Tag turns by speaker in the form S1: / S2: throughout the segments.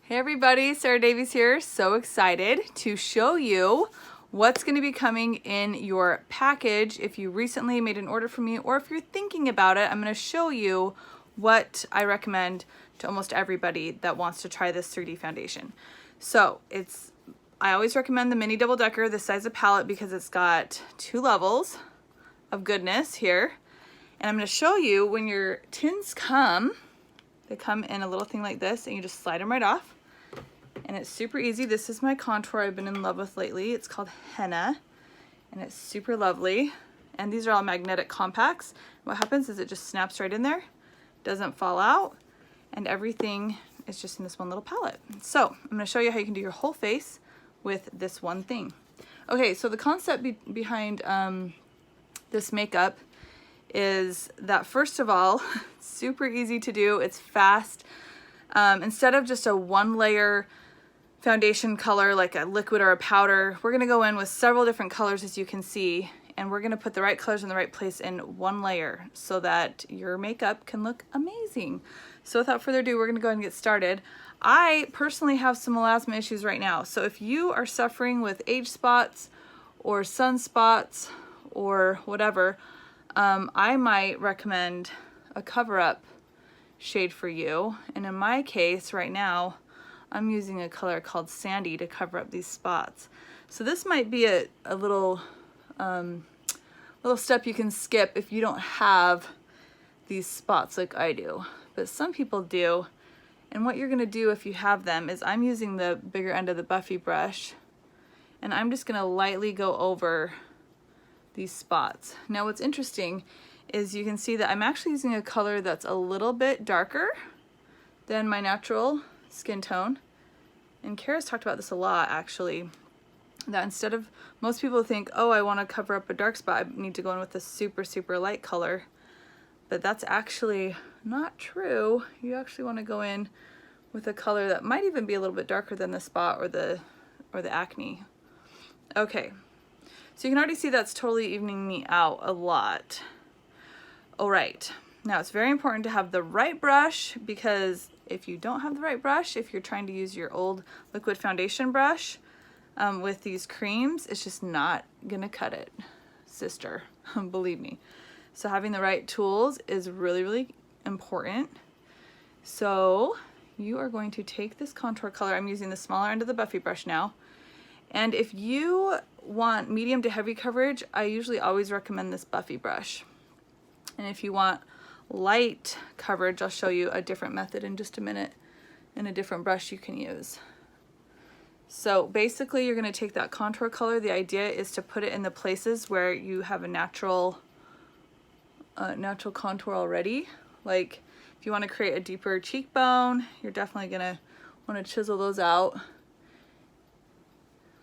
S1: Hey everybody, Sarah Davies here. So excited to show you what's going to be coming in your package. If you recently made an order from me or if you're thinking about it, I'm going to show you what I recommend to almost everybody that wants to try this 3D foundation. So I always recommend the mini double decker, this size of palette, because it's got 2 levels of goodness here. And I'm going to show you when your tins come, they come in a little thing like this and you just slide them right off. And it's super easy. This is my contour I've been in love with lately. It's called Henna and it's super lovely. And these are all magnetic compacts. What happens is it just snaps right in there, doesn't fall out, and everything is just in this one little palette. So I'm going to show you how you can do your whole face with this one thing. Okay, so the concept behind this makeup is that, first of all, it's super easy to do. It's fast. Instead of just a 1-layer foundation color like a liquid or a powder, we're going to go in with several different colors, as you can see, and we're going to put the right colors in the right place in 1 layer so that your makeup can look amazing. So without further ado, we're going to go ahead and get started. I personally have some melasma issues right now, so if you are suffering with age spots or sunspots or whatever, I might recommend a cover-up shade for you. And in my case right now, I'm using a color called Sandy to cover up these spots. So this might be a little step you can skip if you don't have these spots like I do, but some people do. And what you're gonna do if you have them is, I'm using the bigger end of the Buffy brush and I'm just gonna lightly go over these spots. Now what's interesting is you can see that I'm actually using a color that's a little bit darker than my natural skin tone. And Kara's talked about this a lot, actually, that instead of, most people think, oh, I want to cover up a dark spot, I need to go in with a super, super light color. But that's actually not true. You actually want to go in with a color that might even be a little bit darker than the spot or the acne. Okay, so you can already see that's totally evening me out a lot. All right, now it's very important to have the right brush, because if you don't have the right brush, if you're trying to use your old liquid foundation brush with these creams, it's just not gonna cut it, sister, believe me. So having the right tools is really, really important. So you are going to take this contour color, I'm using the smaller end of the Buffy brush now, and if you want medium to heavy coverage, I usually always recommend this Buffy brush. And if you want light coverage, I'll show you a different method in just a minute and a different brush you can use. So basically you're going to take that contour color. The idea is to put it in the places where you have a natural contour already. Like if you want to create a deeper cheekbone, you're definitely going to want to chisel those out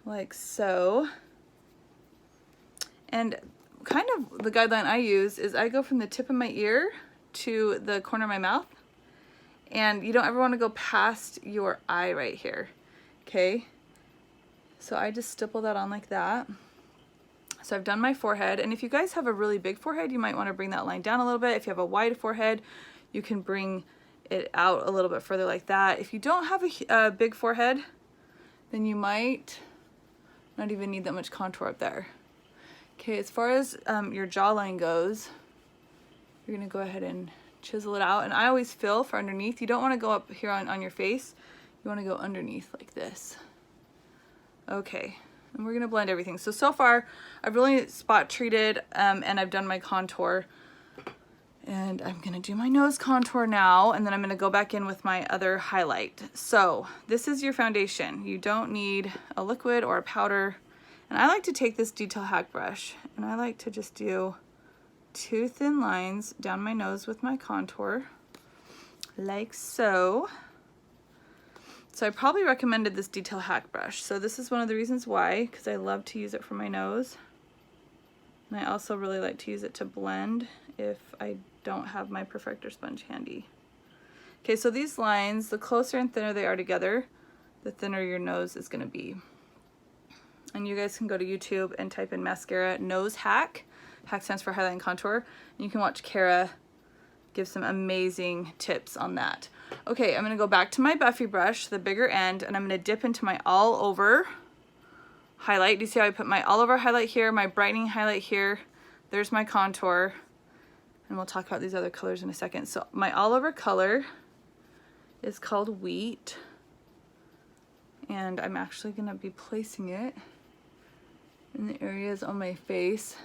S1: like so. And kind of the guideline I use is I go from the tip of my ear to the corner of my mouth, and you don't ever want to go past your eye right here. Okay, so I just stipple that on like that. So I've done my forehead, and if you guys have a really big forehead, you might want to bring that line down a little bit. If you have a wide forehead, you can bring it out a little bit further like that. If you don't have a big forehead, then you might not even need that much contour up there. Okay, as far as your jawline goes, you're gonna go ahead and chisel it out. And I always fill for underneath. You don't wanna go up here on your face. You wanna go underneath like this. Okay, and we're gonna blend everything. So far, I've really spot treated and I've done my contour. And I'm gonna do my nose contour now, and then I'm gonna go back in with my other highlight. So this is your foundation. You don't need a liquid or a powder. And I like to take this detail hack brush and I like to just do 2 thin lines down my nose with my contour, like so. So I probably recommended this detail hack brush. So this is one of the reasons why, because I love to use it for my nose. And I also really like to use it to blend if I don't have my perfector sponge handy. Okay, so these lines, the closer and thinner they are together, the thinner your nose is gonna be. And you guys can go to YouTube and type in mascara nose hack. Hack stands for highlight and contour. And you can watch Kara give some amazing tips on that. Okay, I'm gonna go back to my Buffy brush, the bigger end, and I'm gonna dip into my all over highlight. Do you see how I put my all over highlight here, my brightening highlight here? There's my contour. And we'll talk about these other colors in a second. So my all over color is called Wheat. And I'm actually gonna be placing it in the areas on my face.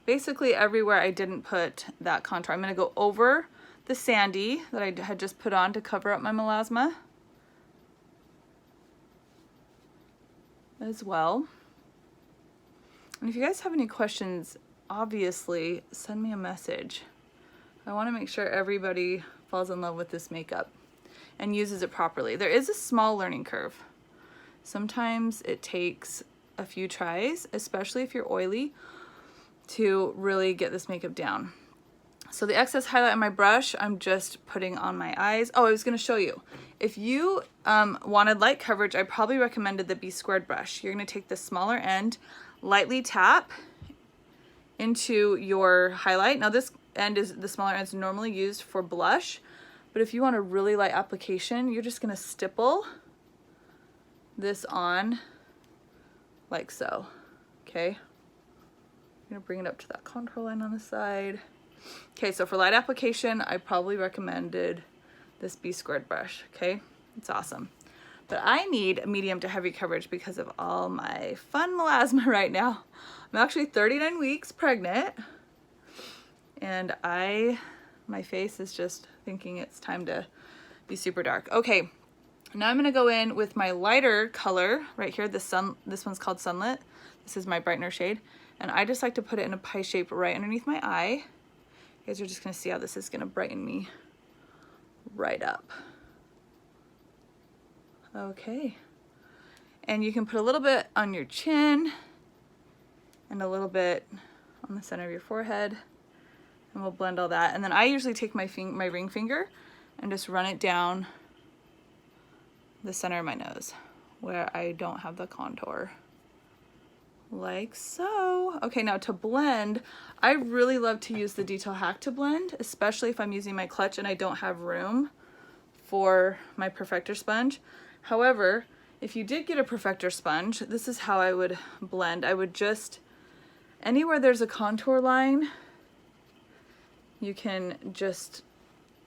S1: Basically everywhere I didn't put that contour. I'm gonna go over the sandy that I had just put on to cover up my melasma as well. And if you guys have any questions, obviously send me a message. I want to make sure everybody falls in love with this makeup and uses it properly. There is a small learning curve. Sometimes it takes a few tries, especially if you're oily, to really get this makeup down. So the excess highlight on my brush, I'm just putting on my eyes. Oh, I was going to show you. If you wanted light coverage, I probably recommended the B squared brush. You're going to take the smaller end, lightly tap into your highlight. Now this end is, the smaller end is normally used for blush, but if you want a really light application, you're just gonna stipple this on like so, okay? I'm gonna bring it up to that contour line on the side. Okay, so for light application, I probably recommended this B squared brush, okay? It's awesome. But I need medium to heavy coverage because of all my fun melasma right now. I'm actually 39 weeks pregnant, and my face is just thinking it's time to be super dark. Okay, now I'm gonna go in with my lighter color right here. This one's called Sunlit. This is my brightener shade, and I just like to put it in a pie shape right underneath my eye. You guys are just gonna see how this is gonna brighten me right up. Okay, and you can put a little bit on your chin and a little bit on the center of your forehead, and we'll blend all that. And then I usually take my ring finger and just run it down the center of my nose where I don't have the contour, like so. Okay, now to blend, I really love to use the Detail Hack to blend, especially if I'm using my clutch and I don't have room for my perfector sponge. However, if you did get a perfector sponge, this is how I would blend. I would just, anywhere there's a contour line, you can just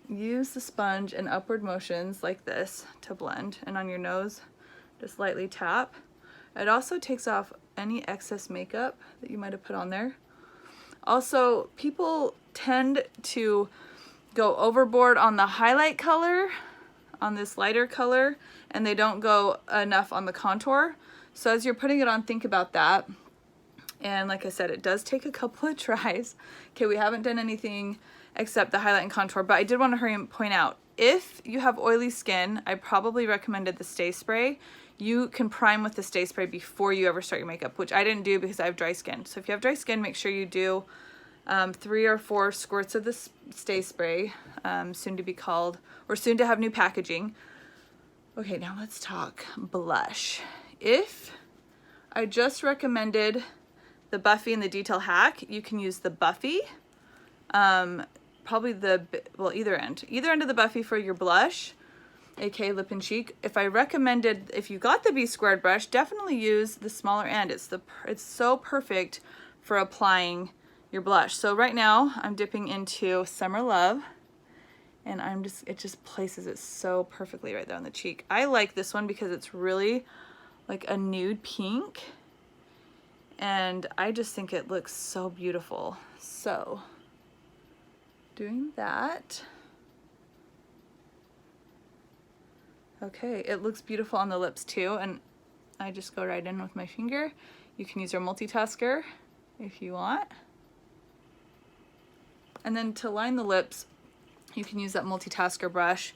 S1: use the sponge in upward motions like this to blend, and on your nose, just lightly tap. It also takes off any excess makeup that you might have put on there. Also, people tend to go overboard on the highlight color, on this lighter color, and they don't go enough on the contour. So as you're putting it on, think about that. And like I said, it does take a couple of tries. Okay, we haven't done anything except the highlight and contour, but I did want to hurry and point out, if you have oily skin, I probably recommended the Stay Spray. You can prime with the Stay Spray before you ever start your makeup, which I didn't do because I have dry skin. So if you have dry skin, make sure you do 3 or 4 squirts of the Stay Spray, soon to be called, or soon to have new packaging. Okay, now let's talk blush. If I just recommended the Buffy and the Detail Hack, you can use the Buffy, probably either end of the Buffy for your blush, aka lip and cheek. If I recommended, if you got the B squared brush, definitely use the smaller end. It's so perfect for applying your blush. So right now I'm dipping into Summer Love, and it just places it so perfectly right there on the cheek. I like this one because it's really like a nude pink, and I just think it looks so beautiful. So doing that. Okay, it looks beautiful on the lips too, and I just go right in with my finger. You can use your multitasker if you want. And then to line the lips, you can use that multitasker brush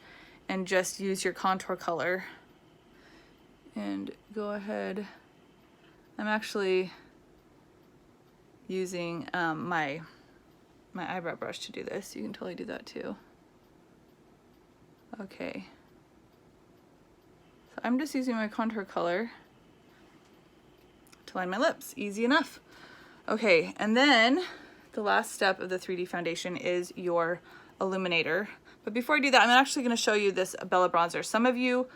S1: and just use your contour color and go ahead. I'm actually using my eyebrow brush to do this. You can totally do that too. Okay. So I'm just using my contour color to line my lips. Easy enough. Okay, and then the last step of the 3D foundation is your illuminator. But before I do that, I'm actually going to show you this Bella bronzer. Some of you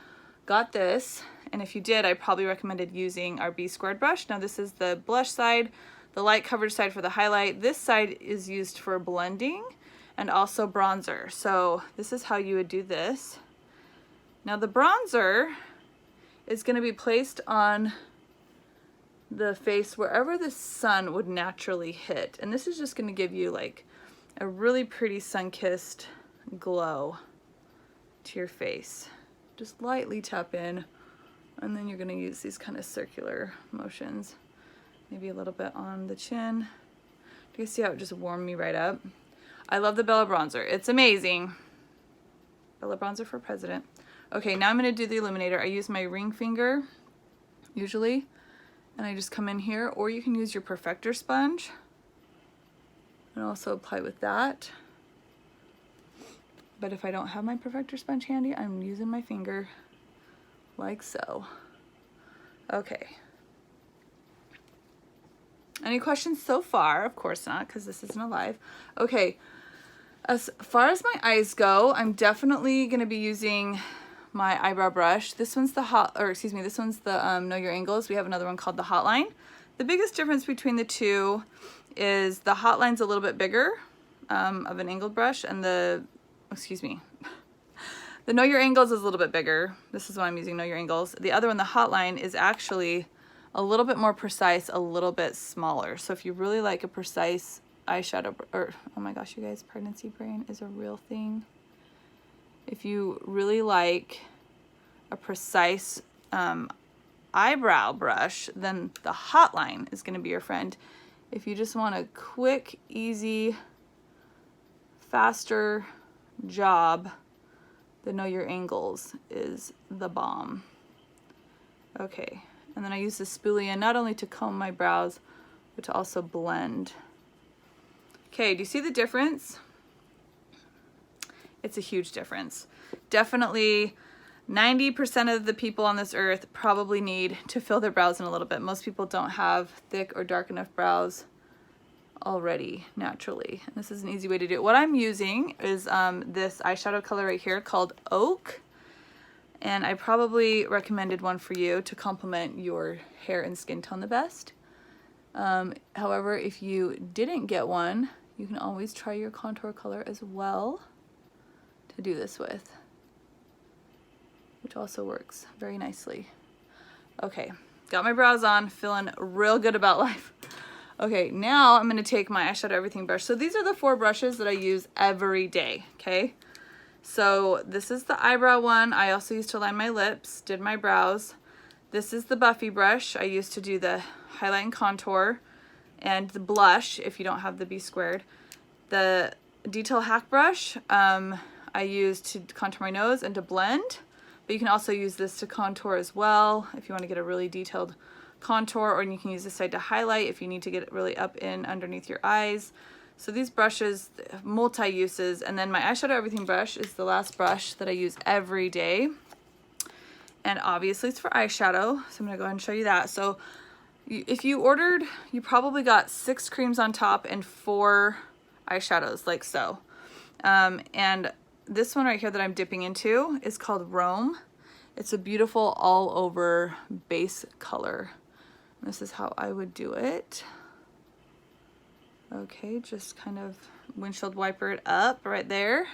S1: got this, and if you did, I probably recommended using our B squared brush. Now this is the blush side, the light coverage side for the highlight. This side is used for blending and also bronzer. So this is how you would do this. Now the bronzer is going to be placed on the face wherever the sun would naturally hit. And this is just going to give you like a really pretty sun-kissed glow to your face. Just lightly tap in, and then you're going to use these kind of circular motions. Maybe a little bit on the chin. Do you see how it just warmed me right up? I love the Bella bronzer. It's amazing. Bella bronzer for president. Okay, now I'm going to do the illuminator. I use my ring finger usually, and I just come in here, or you can use your perfector sponge and also apply with that. But if I don't have my perfector sponge handy, I'm using my finger like so. Okay. Any questions so far? Of course not, because this isn't a live. Okay, as far as my eyes go, I'm definitely going to be using my eyebrow brush. This one's the this one's the Know Your Angles. We have another one called the Hotline. The biggest difference between the two is the Hotline's a little bit bigger of an angled brush, and the Know Your Angles is a little bit bigger. This is what I'm using, Know Your Angles. The other one, the Hotline, is actually a little bit more precise, a little bit smaller. So if you really like a precise eyeshadow, or oh my gosh, you guys, pregnancy brain is a real thing. If you really like a precise eyebrow brush, then the Hotline is going to be your friend. If you just want a quick, easy, faster job, the Know Your Angles is the bomb. Okay, and then I use the spoolie not only to comb my brows, but to also blend. Okay, do you see the difference? It's a huge difference. Definitely 90% of the people on this earth probably need to fill their brows in a little bit. Most people don't have thick or dark enough brows already naturally. And this is an easy way to do it. What I'm using is this eyeshadow color right here called Oak. And I probably recommended one for you to complement your hair and skin tone the best. However, if you didn't get one, you can always try your contour color as well to do this with, which also works very nicely. Okay, got my brows on, feeling real good about life. Okay, now I'm going to take my eyeshadow everything brush. So these are the 4 brushes that I use every day, okay? So this is the eyebrow one. I also used to line my lips, did my brows. This is the Buffy brush. I used to do the highlight and contour, and the blush if you don't have the B squared. The Detail Hack brush I use to contour my nose and to blend, but you can also use this to contour as well if you want to get a really detailed contour, or you can use this side to highlight if you need to get it really up in underneath your eyes. So these brushes, multi-uses. And then my eyeshadow everything brush is the last brush that I use every day, and obviously it's for eyeshadow, so I'm gonna go ahead and show you that. So if you ordered, you probably got 6 creams on top and 4 eyeshadows like so. And this one right here that I'm dipping into is called Rome. It's a beautiful all over base color. This is how I would do it. Okay, just kind of windshield wiper it up right there.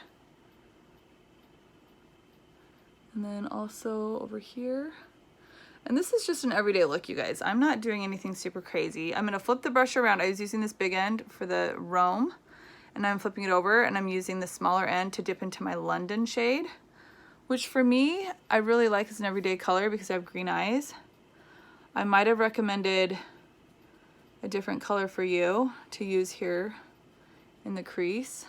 S1: And then also over here. And this is just an everyday look, you guys. I'm not doing anything super crazy. I'm gonna flip the brush around. I was using this big end for the Rome, and I'm flipping it over, and I'm using the smaller end to dip into my London shade, which for me, I really like as an everyday color because I have green eyes. I might have recommended a different color for you to use here in the crease.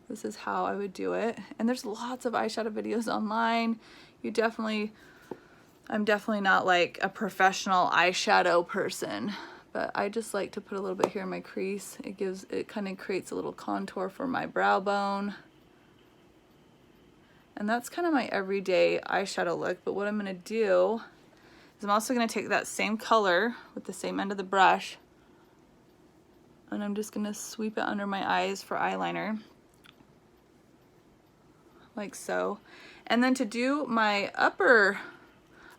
S1: This is how I would do it. And there's lots of eyeshadow videos online. I'm definitely not like a professional eyeshadow person, but I just like to put a little bit here in my crease. It kind of creates a little contour for my brow bone. And that's kind of my everyday eyeshadow look. But what I'm gonna do is I'm also gonna take that same color with the same end of the brush, and I'm just gonna sweep it under my eyes for eyeliner. like so. And then to do my upper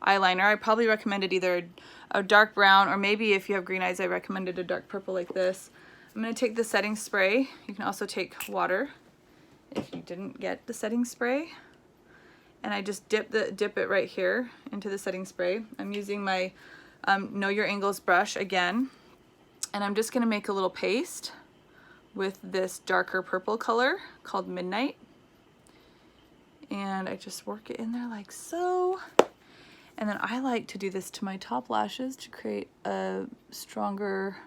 S1: eyeliner, I probably recommended either a dark brown, or maybe if you have green eyes, I recommended a dark purple like this. I'm gonna take the setting spray. You can also take water if you didn't get the setting spray. And I just dip it right here into the setting spray. I'm using my Know Your Angles brush again. And I'm just gonna make a little paste with this darker purple color called Midnight. And I just work it in there like so. And then I like to do this to my top lashes to create a stronger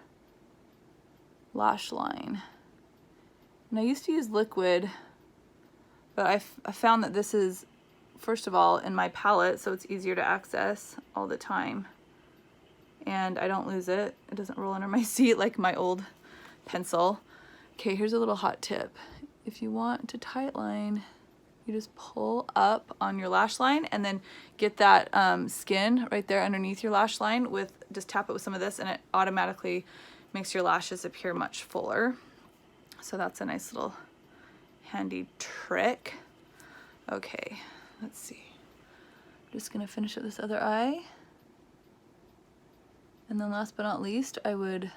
S1: lash line. And I used to use liquid, but I found that this is, first of all, in my palette, so it's easier to access all the time. And I don't lose it. It doesn't roll under my seat like my old pencil. Okay, here's a little hot tip. If you want to tightline, you just pull up on your lash line and then get that skin right there underneath your lash line with, just tap it with some of this and it automatically makes your lashes appear much fuller. So that's a nice little handy trick. Okay, let's see. I'm just gonna finish up this other eye. And then last but not least, I would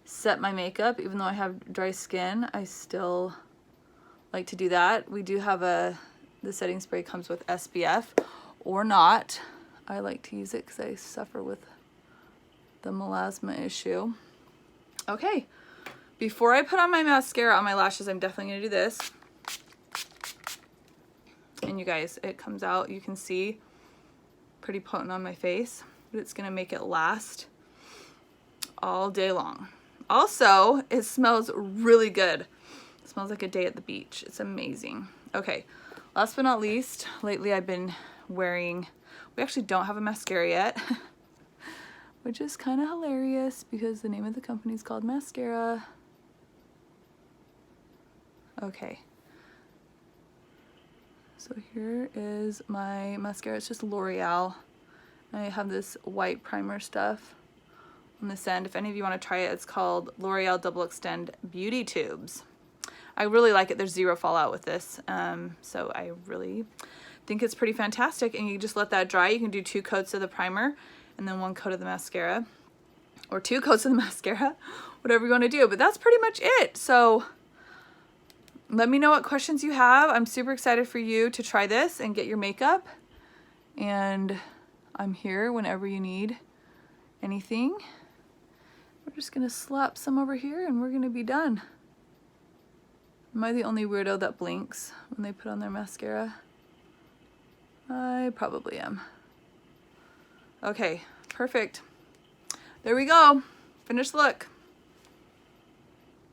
S1: set my makeup. Even though I have dry skin, I still like to do that. We do have the setting spray comes with SPF or not. I like to use it because I suffer with the melasma issue. Okay, before I put on my mascara on my lashes, I'm definitely gonna do this. And you guys, it comes out, you can see, pretty potent on my face, but it's gonna make it last all day long. Also, it smells really good. It smells like a day at the beach. It's amazing. Okay, last but not least, lately I've been wearing, we actually don't have a mascara yet, which is kind of hilarious because the name of the company is called Mascara. Okay. So here is my mascara. It's just L'Oreal. I have this white primer stuff on this end. If any of you want to try it, it's called L'Oreal Double Extend Beauty Tubes. I really like it. There's zero fallout with this. So I really think it's pretty fantastic. And you just let that dry. You can do 2 coats of the primer and then 1 coat of the mascara. Or 2 coats of the mascara. Whatever you want to do. But that's pretty much it. So let me know what questions you have. I'm super excited for you to try this and get your makeup. And I'm here whenever you need anything. We're just gonna slap some over here and we're gonna be done. Am I the only weirdo that blinks when they put on their mascara? I probably am. Okay, perfect. There we go. Finished look.